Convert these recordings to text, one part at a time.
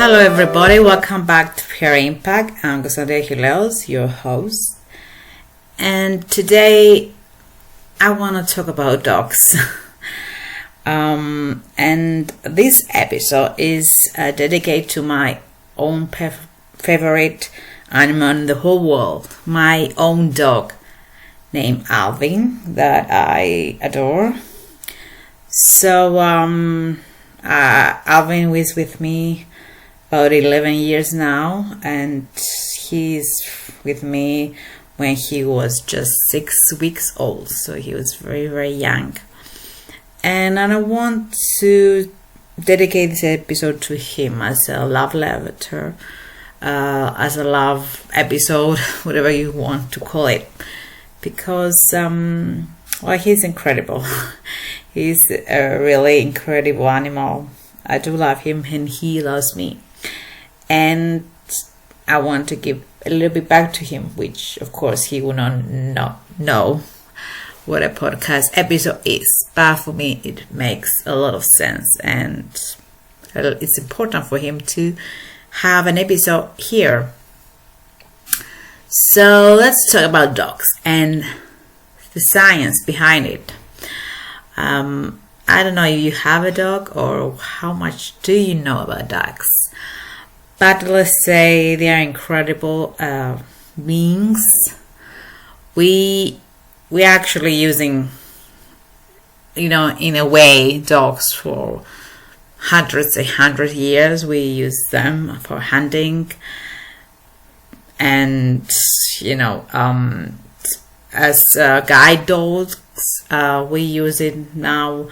Hello everybody, welcome back to Pure Impact. I'm Gosade Hileos, your host. And today I want to talk about dogs. And this episode is dedicated to my own favorite animal in the whole world. My own dog named Alvin that I adore. So Alvin was with me about 11 years now, and he's with me when he was just 6 weeks old, so he was very, very young. And I want to dedicate this episode to him as a love letter, as a love episode, whatever you want to call it, because he's incredible. He's a really incredible animal. I do love him and he loves me. And I want to give a little bit back to him, which of course he will not know what a podcast episode is. But for me, it makes a lot of sense. And it's important for him to have an episode here. So let's talk about dogs and the science behind it. I don't know if you have a dog or how much do you know about dogs. But let's say they are incredible beings. We actually using, in a way, dogs for hundreds years. We use them for hunting, and as guide dogs, we use it now.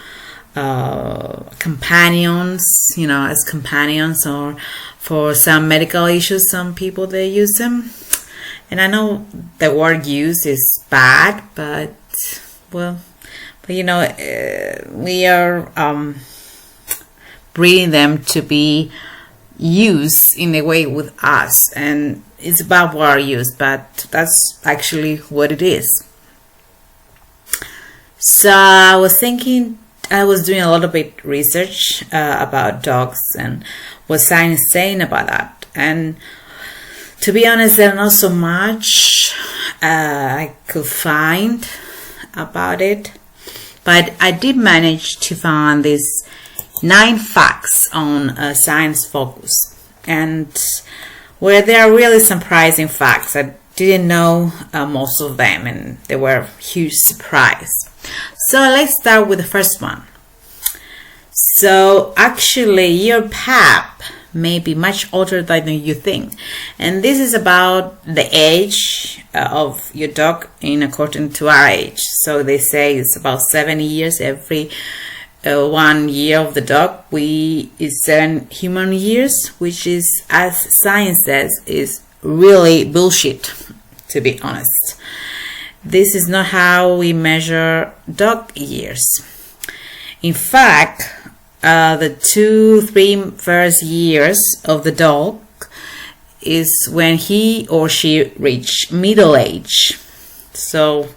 Companions, as companions, or for some medical issues, some people they use them. And I know the word used is bad, but we are breeding them to be used in a way with us, and it's about word use, but that's actually what it is. So I was doing a little bit research about dogs and what science is saying about that. And to be honest, there's not so much I could find about it. But I did manage to find these 9 facts on Science Focus. And where there are really surprising facts. I didn't know most of them, and they were a huge surprise. So let's start with the first one. So actually your pup may be much older than you think. And this is about the age of your dog in according to our age. So they say it's about 7 years every 1 year of the dog. Is 7 human years, which is, as science says, is really bullshit, to be honest. This is not how we measure dog years. In fact, the 2-3 first years of the dog is when he or she reach middle age. So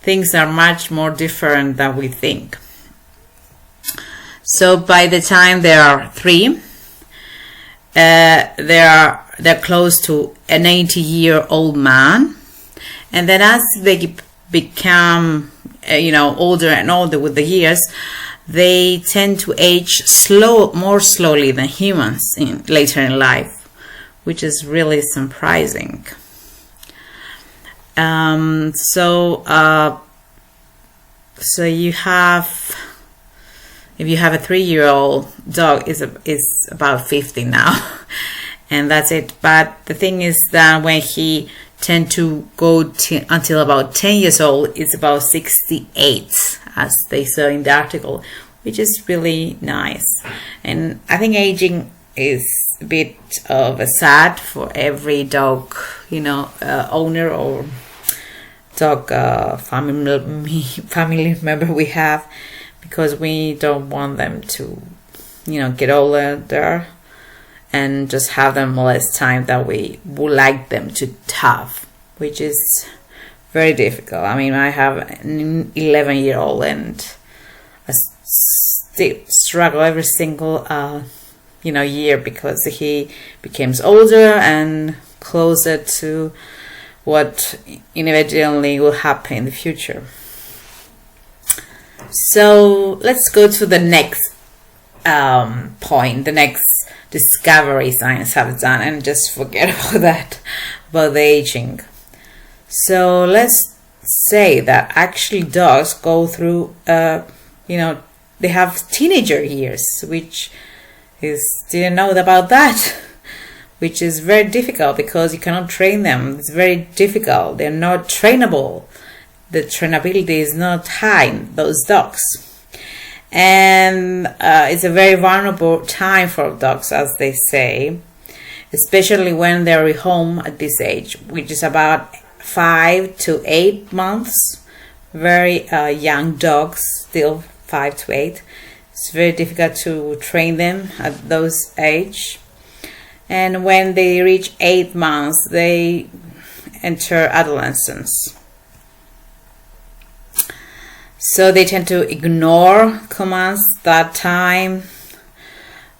things are much more different than we think. So by the time they are 3, they're close to a 90-year-old man. And then as they become, older and older with the years, they tend to age more slowly than humans later in life, which is really surprising. So you have, if you have a 3-year-old dog, is about 50 now, and that's it. But the thing is that when he tend to go until about 10 years old, it's about 68, as they saw in the article, which is really nice. And I think aging is a bit of a sad for every dog, owner or dog family member we have, because we don't want them to, get older and just have them less time that we would like them to have, which is very difficult. I mean, I have an 11-year-old and I still struggle every single year, because he becomes older and closer to what inevitably will happen in the future. So let's go to the next point, the next discovery science have done, and just forget about the aging. So let's say that actually dogs go through, they have teenager years, which didn't know about that, which is very difficult because you cannot train them. It's very difficult. They're not trainable. The trainability is not high in those dogs. And it's a very vulnerable time for dogs, as they say, especially when they're at home at this age, which is about 5 to 8 months. Very young dogs, still 5 to 8. It's very difficult to train them at those age. And when they reach 8 months, they enter adolescence. So they tend to ignore commands that time,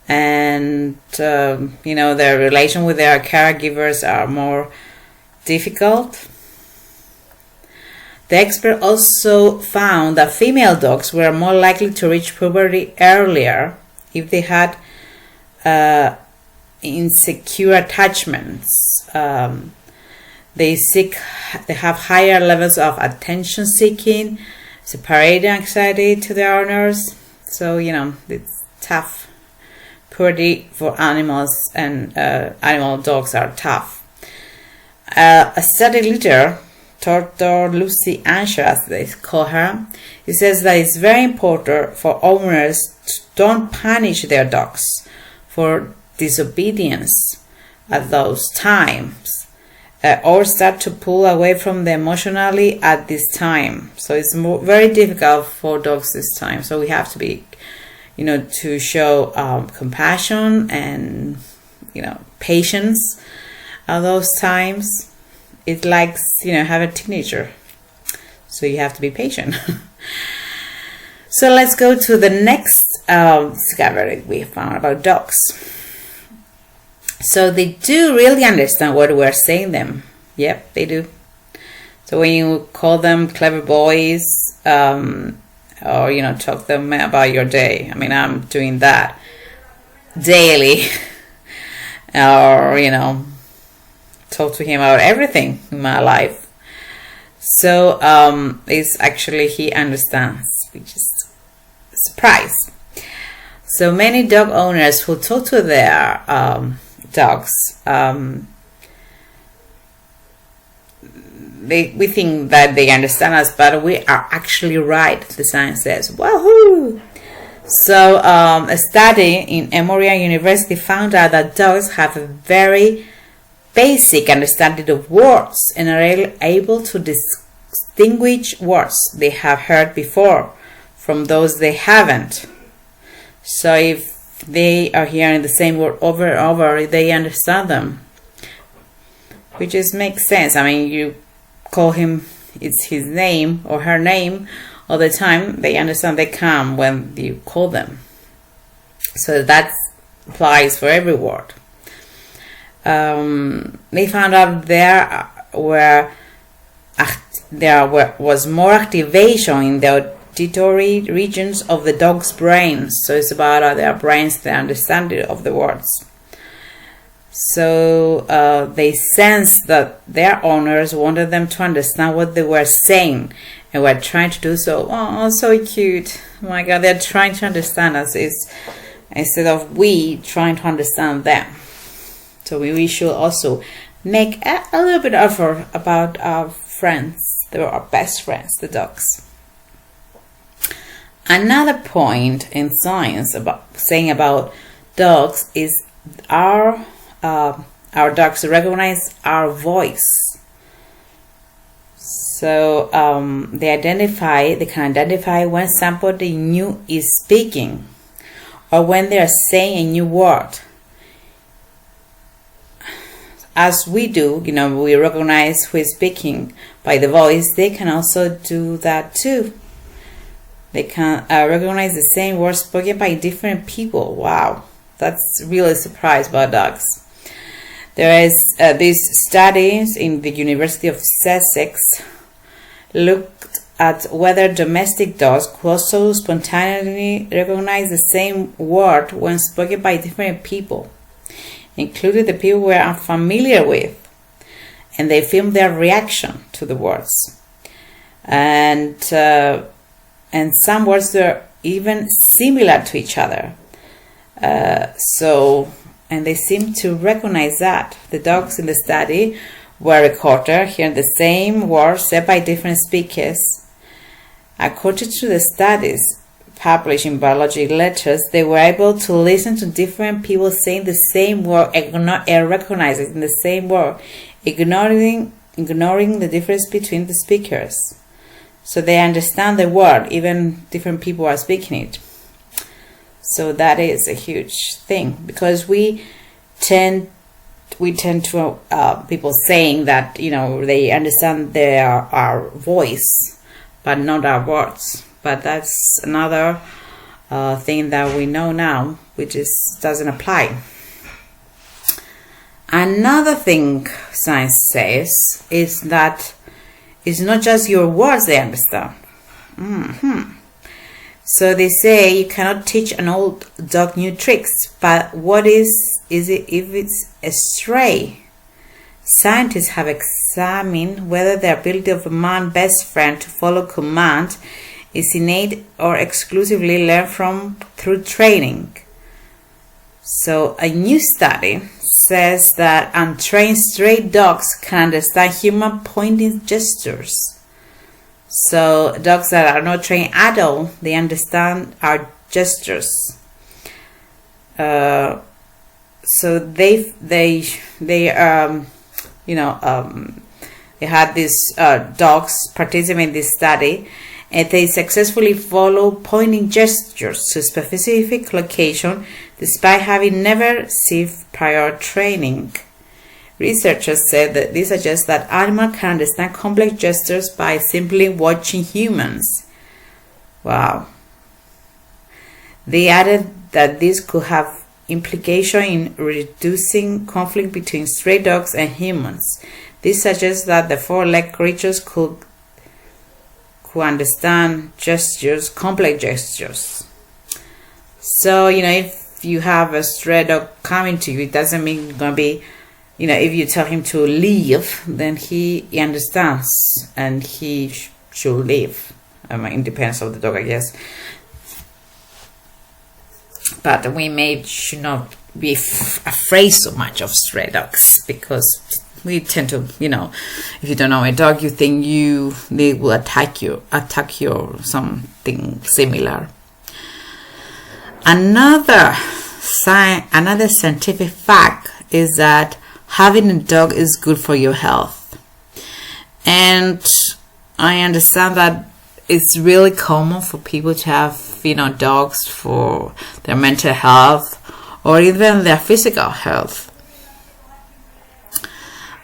and their relation with their caregivers are more difficult. The expert also found that female dogs were more likely to reach puberty earlier if they had insecure attachments. They have higher levels of attention seeking, separating anxiety to their owners. So it's tough. Puberty for animals, and animal dogs are tough. A study leader, Dr. Lucy Ansher, as they call her, he says that it's very important for owners to don't punish their dogs for disobedience at those times, or start to pull away from them emotionally at this time. So it's very difficult for dogs this time. So we have to be, to show compassion and, patience at those times. It's like, have a teenager. So you have to be patient. So let's go to the next discovery we found about dogs. So they do really understand what we're saying them. Yep, they do. So when you call them clever boys, or talk to them about your day. I mean, I'm doing that daily. Or talk to him about everything in my life. So it's actually he understands, which is a surprise. So many dog owners who talk to their dogs, we think that they understand us, but we are actually right. The science says, woohoo! So a study in Emory University found out that dogs have a very basic understanding of words and are able to distinguish words they have heard before from those they haven't. So if they are hearing the same word over and over, they understand them, which just makes sense. I mean, you call him, it's his name or her name all the time, they understand, they come when you call them. So that applies for every word. They found out there was more activation in the auditory regions of the dog's brains. So it's about their brains, the understanding of the words. So they sensed that their owners wanted them to understand what they were saying, and were trying to do so. Oh, so cute. Oh my God, they're trying to understand us instead of we trying to understand them. So we should also make a little bit of effort about our friends. They're our best friends, the dogs. Another point in science about dogs is our dogs recognize our voice. So they can identify when somebody new is speaking, or when they are saying a new word. As we do, we recognize who is speaking by the voice. They can also do that too. They can recognize the same words spoken by different people. Wow, That's really surprised about dogs. There is these studies in the University of Sussex looked at whether domestic dogs could also spontaneously recognize the same word when spoken by different people, including the people we are unfamiliar with, and they filmed their reaction to the words. And some words were even similar to each other. And they seem to recognize that. The dogs in the study were recorded hearing the same words said by different speakers. According to the studies published in biology letters, they were able to listen to different people saying the same word and recognizing the same word, ignoring the difference between the speakers. So they understand the word, even different people are speaking it. So that is a huge thing, because we tend to people saying that, you know, they understand our voice but not our words. But that's another thing that we know now, which doesn't apply. Another thing science says is that it's not just your words they understand. So they say you cannot teach an old dog new tricks, but what is it if it's a stray? Scientists have examined whether the ability of a man's best friend to follow command is innate or exclusively learned through training. So a new study says that untrained stray dogs can understand human pointing gestures. So dogs that are not trained at all, they understand our gestures. So they had these dogs participate in this study, and they successfully follow pointing gestures to a specific location despite having never received prior training. Researchers said that this suggests that animals can understand complex gestures by simply watching humans. Wow. They added that this could have implication in reducing conflict between stray dogs and humans. This suggests that the four-legged creatures could understand gestures, complex gestures. So, if you have a stray dog coming to you, it doesn't mean it's going to be, if you tell him to leave, then he understands and he should leave. It depends on the dog, I guess. But we should not be afraid so much of stray dogs, because we tend to, if you don't know a dog, you think they will attack you or something similar. Another scientific fact is that having a dog is good for your health. And I understand that it's really common for people to have, dogs for their mental health or even their physical health.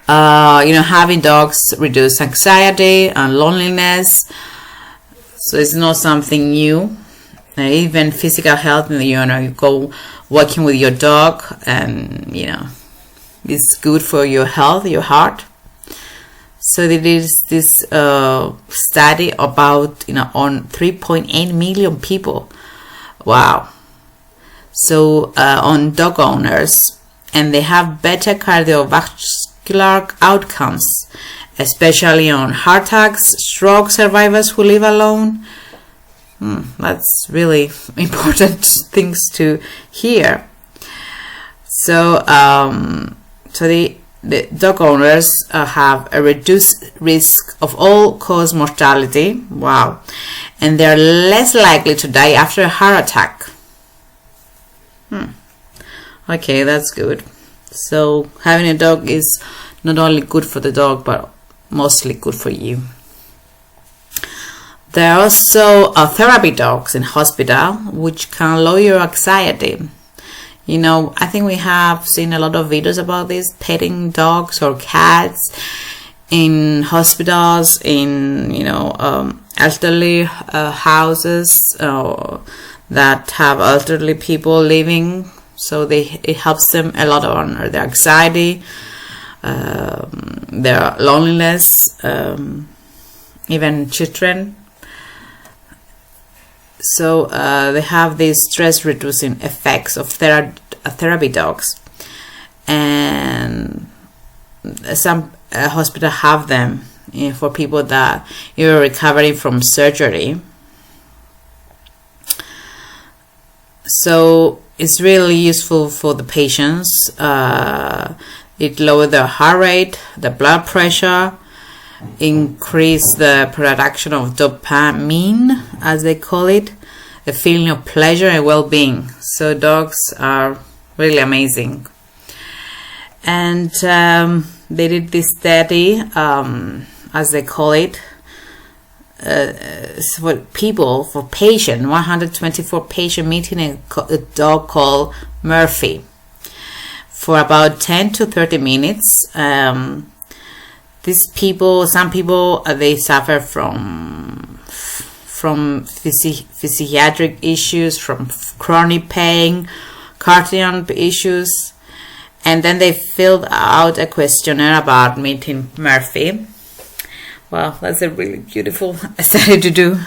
Having dogs reduce anxiety and loneliness. So it's not something new. Even physical health, you go walking with your dog, and it's good for your health, your heart. So there is this study about on 3.8 million people. Wow. So on dog owners, and they have better cardiovascular outcomes, especially on heart attacks, stroke survivors who live alone. That's really important things to hear. So the dog owners have a reduced risk of all-cause mortality. Wow. And they're less likely to die after a heart attack. Okay, that's good. So having a dog is not only good for the dog, but mostly good for you. There are also therapy dogs in hospital, which can lower your anxiety. I think we have seen a lot of videos about this, petting dogs or cats in hospitals, in, elderly houses that have elderly people living. So it helps them a lot on their anxiety, their loneliness, even children. So they have these stress reducing effects of therapy dogs, and some hospitals have them for people that are recovering from surgery. So it's really useful for the patients. It lowers their heart rate, the blood pressure, increase the production of dopamine, as they call it, a feeling of pleasure and well-being. So dogs are really amazing. And they did this study, as they call it, for patient 124 patient meeting a dog called Murphy for about 10 to 30 minutes. Some people they suffer from physiatric issues, from chronic pain, cardiac issues, and then they filled out a questionnaire about meeting Murphy. Well, that's a really beautiful study to do.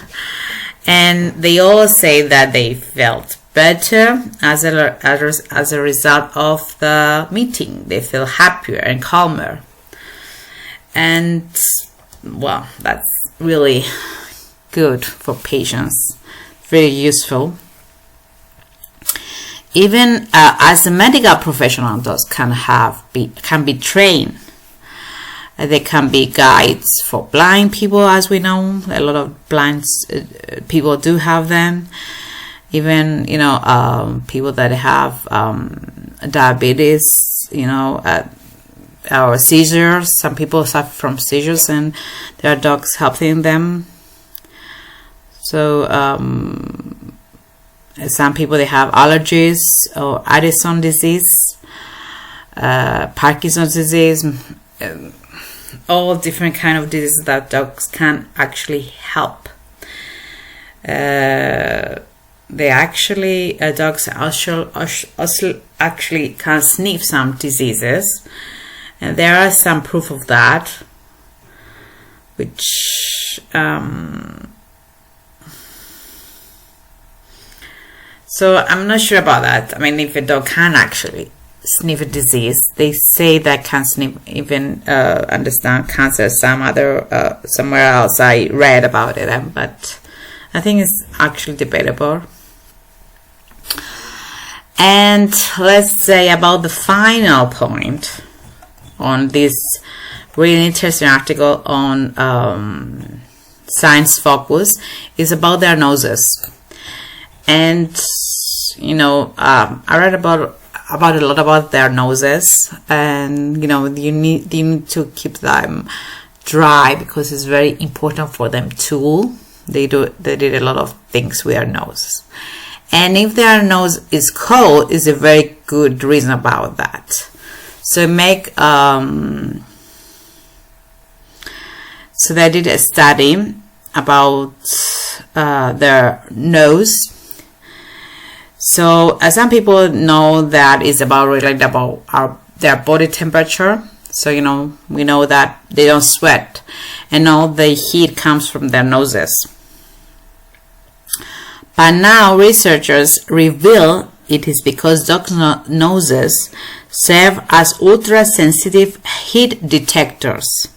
And they all say that they felt better as a result of the meeting. They feel happier and calmer. And, well, that's really good for patients. Very useful. Even as a medical professional, dogs can be trained. They can be guides for blind people, as we know. A lot of blind people do have them. Even, people that have diabetes, or seizures. Some people suffer from seizures, and there are dogs helping them. So, some people, they have allergies or Addison disease, Parkinson's disease, all different kind of diseases that dogs can actually help. Dogs also actually can sniff some diseases, and there are some proof of that, which so I'm not sure about that. I mean, if a dog can actually sniff a disease, they say that can sniff even understand cancer somewhere else. I read about it, but I think it's actually debatable. And let's say about the final point on this really interesting article on Science Focus is about their noses. And I read about a lot about their noses, and you need to keep them dry because it's very important for them too. They did a lot of things with their nose, and if their nose is cold, is a very good reason about that. So so they did a study about their nose. So some people know that it's related about their body temperature. So we know that they don't sweat, and all the heat comes from their noses. But now researchers reveal it is because dogs' noses serve as ultra-sensitive heat detectors.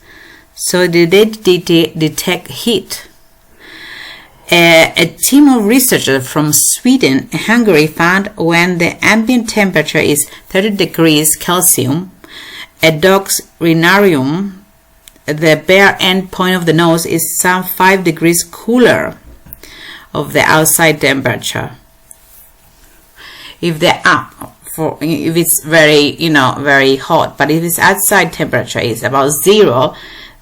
So they detect heat. A team of researchers from Sweden and Hungary found when the ambient temperature is 30 degrees Celsius, a dog's rhinarium, the bare end point of the nose, is some 5 degrees cooler of the outside temperature. If it's very hot, but if its outside temperature is about 0,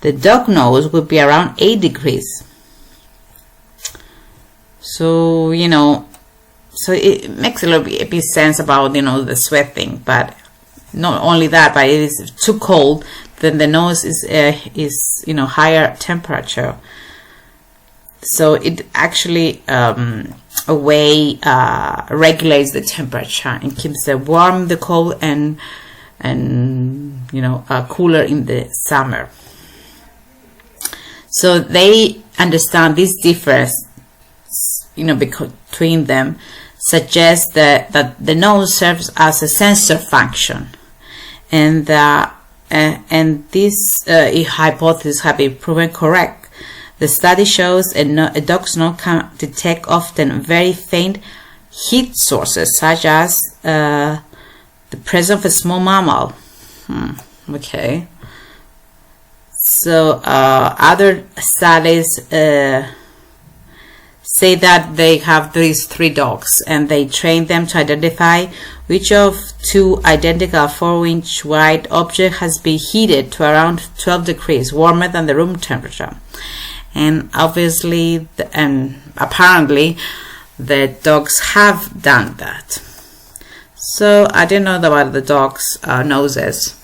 the dog nose will be around 8 degrees. So, so it makes a little bit sense about, the sweat thing. But not only that, but it is too cold, then the nose is higher temperature. So it actually regulates the temperature and keeps it warm, the cold, and cooler in the summer. So they understand this difference, between them, suggests that the nose serves as a sensor function, and this hypothesis has been proven correct. The study shows a dog's nose can detect often very faint heat sources, such as the presence of a small mammal. Okay. So other studies say that they have these 3 dogs, and they train them to identify which of 2 identical 4-inch wide objects has been heated to around 12 degrees warmer than the room temperature. And obviously and apparently the dogs have done that. So I didn't know about the dogs' noses,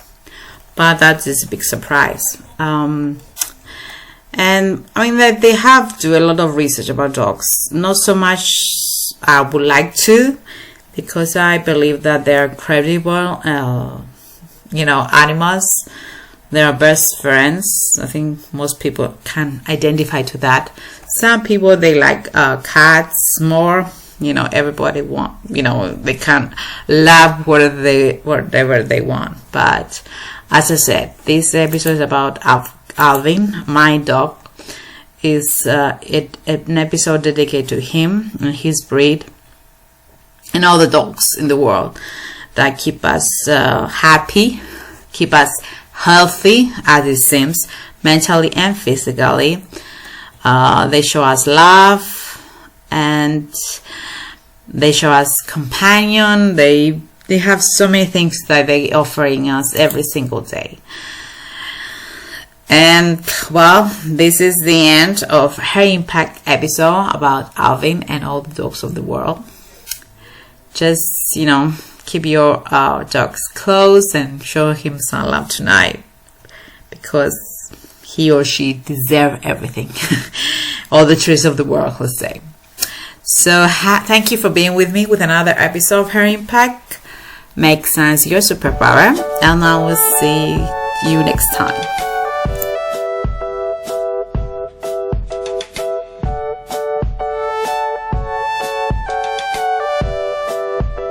but that is a big surprise. And I mean that they have do a lot of research about dogs. Not so much I would like to, because I believe that they're incredible, animals. They are best friends. I think most people can identify to that. Some people, they like cats more. Everybody they can love whatever they want. But as I said, this episode is about Alvin, my dog. Is an episode dedicated to him and his breed, and all the dogs in the world that keep us happy, keep us healthy, as it seems, mentally and physically. They show us love, and they show us companion. They have so many things that they offering us every single day. And well, this is the end of her impact episode about Alvin and all the dogs of the world. Just keep your dogs close and show him some love tonight, because he or she deserve everything. All the trees of the world, let's say. So thank you for being with me with another episode of Her Impact. Make sense your superpower, and I will see you next time.